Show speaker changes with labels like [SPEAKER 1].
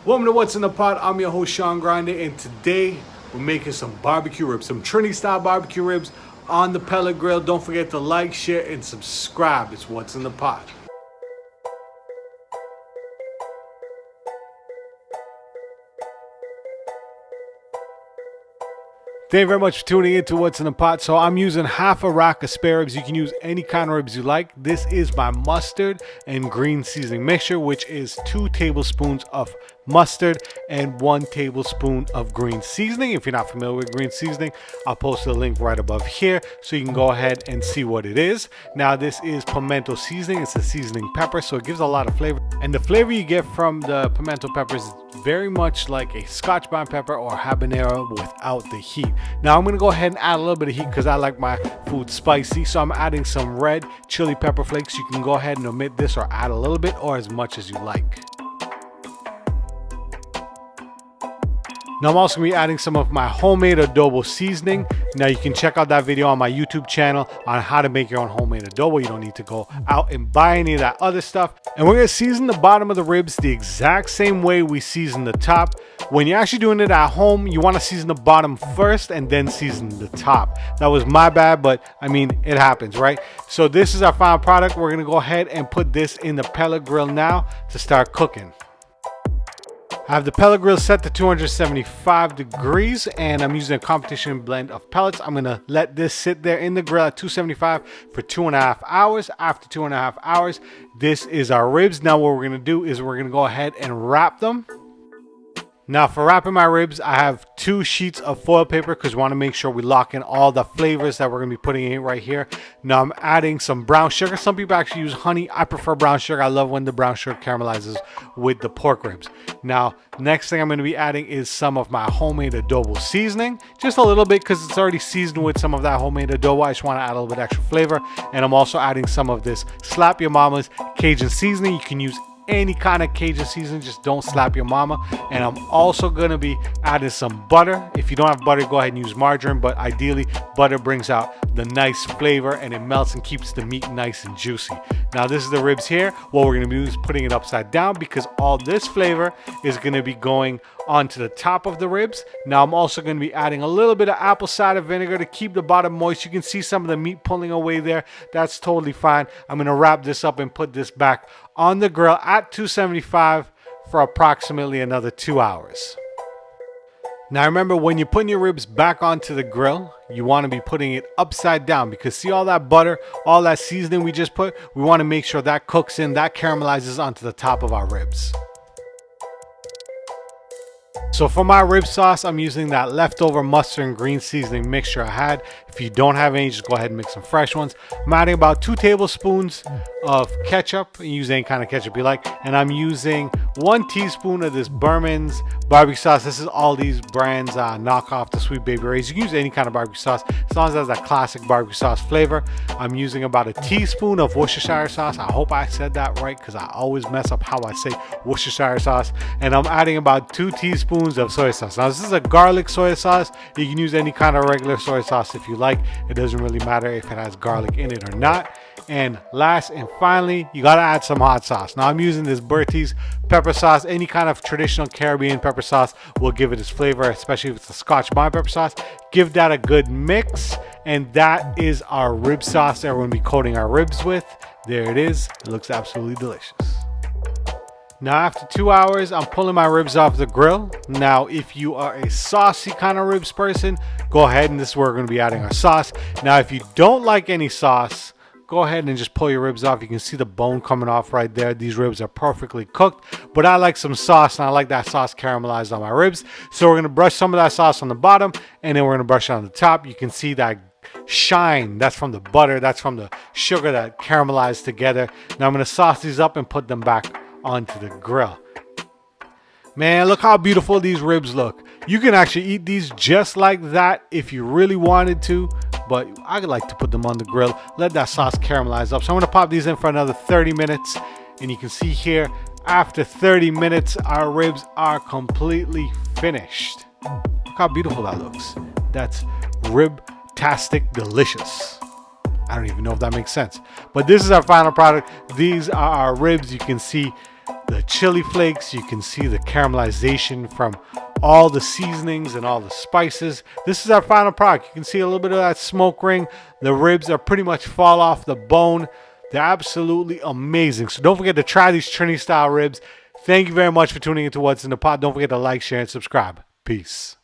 [SPEAKER 1] Welcome to What's in the Pot. I'm your host Sean Grande, and today we're making some barbecue ribs, some Trini style barbecue ribs on the pellet grill. Don't forget to like, share, and subscribe. It's What's in the Pot. Thank you very much for tuning in to What's in the Pot. So I'm using half a rack of spare ribs. You can use any kind of ribs you like. This is my mustard and green seasoning mixture, which is 2 tablespoons of mustard and 1 tablespoon of green seasoning. If you're not familiar with green seasoning, I'll post the link right above here so you can go ahead and see what it is. Now this is pimento seasoning. It's a seasoning pepper, so it gives a lot of flavor. And the flavor you get from the pimento peppers is very much like a Scotch bonnet pepper or habanero without the heat. Now I'm gonna go ahead and add a little bit of heat because I like my food spicy. So I'm adding some red chili pepper flakes. You can go ahead and omit this or add a little bit or as much as you like. Now I'm also going to be adding some of my homemade adobo seasoning. Now you can check out that video on my YouTube channel on how to make your own homemade adobo. You don't need to go out and buy any of that other stuff. And we're going to season the bottom of the ribs the exact same way we season the top. When you're actually doing it at home, you want to season the bottom first and then season the top. That was my bad, but I mean, it happens, right? So this is our final product. We're going to go ahead and put this in the pellet grill now to start cooking. I have the pellet grill set to 275 degrees and I'm using a competition blend of pellets. I'm going to let this sit there in the grill at 275 for 2.5 hours. After 2.5 hours, this is our ribs. Now what we're going to do is we're going to go ahead and wrap them. Now for wrapping my ribs, I have 2 sheets of foil paper because we want to make sure we lock in all the flavors that we're going to be putting in right here. Now I'm adding some brown sugar. Some people actually use honey. I prefer brown sugar. I love when the brown sugar caramelizes with the pork ribs. Now, next thing I'm going to be adding is some of my homemade adobo seasoning. Just a little bit because it's already seasoned with some of that homemade adobo. I just want to add a little bit extra flavor. And I'm also adding some of this Slap Your Mama's Cajun seasoning. You can use any kind of Cajun seasoning, just don't slap your mama. And I'm also going to be adding some butter. If you don't have butter, go ahead and use margarine, but ideally butter brings out the nice flavor and it melts and keeps the meat nice and juicy. Now this is the ribs here. What we're going to do is putting it upside down because all this flavor is going to be going onto the top of the ribs. Now I'm also going to be adding a little bit of apple cider vinegar to keep the bottom moist. You can see some of the meat pulling away there. That's totally fine. I'm going to wrap this up and put this back on the grill at 275 for approximately another 2 hours. Now remember, when you're putting your ribs back onto the grill, you want to be putting it upside down because see all that butter, all that seasoning we just put, we want to make sure that cooks in, that caramelizes onto the top of our ribs. So for my rib sauce, I'm using that leftover mustard and green seasoning mixture I had. If you don't have any, just go ahead and make some fresh ones. I'm adding about 2 tablespoons of ketchup. You use any kind of ketchup you like. And I'm using 1 teaspoon of this Berman's barbecue sauce. This is all these brands knockoff the Sweet Baby Ray's. You can use any kind of barbecue sauce as long as it has that classic barbecue sauce flavor. I'm using about a teaspoon of Worcestershire sauce. I hope I said that right because I always mess up how I say Worcestershire sauce. And I'm adding about 2 teaspoons of soy sauce. Now this is a garlic soy sauce. You can use any kind of regular soy sauce if you like. It doesn't really matter if it has garlic in it or not. And last and finally, you gotta add some hot sauce. Now I'm using this Bertie's pepper sauce. Any kind of traditional Caribbean pepper sauce will give it its flavor, especially if it's a Scotch bonnet pepper sauce. Give that a good mix, and that is our rib sauce that we're gonna be coating our ribs with. There it is. It looks absolutely delicious. Now after 2 hours, I'm pulling my ribs off the grill. Now if you are a saucy kind of ribs person, go ahead and this is where we're going to be adding our sauce. Now if you don't like any sauce, go ahead and just pull your ribs off. You can see the bone coming off right there. These ribs are perfectly cooked, but I like some sauce and I like that sauce caramelized on my ribs. So we're going to brush some of that sauce on the bottom and then we're going to brush it on the top. You can see that shine. That's from the butter. That's from the sugar that caramelized together. Now I'm going to sauce these up and put them back onto the grill. Man, look how beautiful these ribs look. You can actually eat these just like that if you really wanted to, but I like to put them on the grill, let that sauce caramelize up. So I'm going to pop these in for another 30 minutes, and you can see here after 30 minutes our ribs are completely finished. Look how beautiful that looks. That's rib-tastic delicious. I don't even know if that makes sense, but this is our final product. These are our ribs. You can see the chili flakes. You can see the caramelization from all the seasonings and all the spices. This is our final product. You can see a little bit of that smoke ring. The ribs are pretty much fall off the bone. They're absolutely amazing. So don't forget to try these Trini style ribs. Thank you very much for tuning into What's in the Pot. Don't forget to like, share, and subscribe. Peace.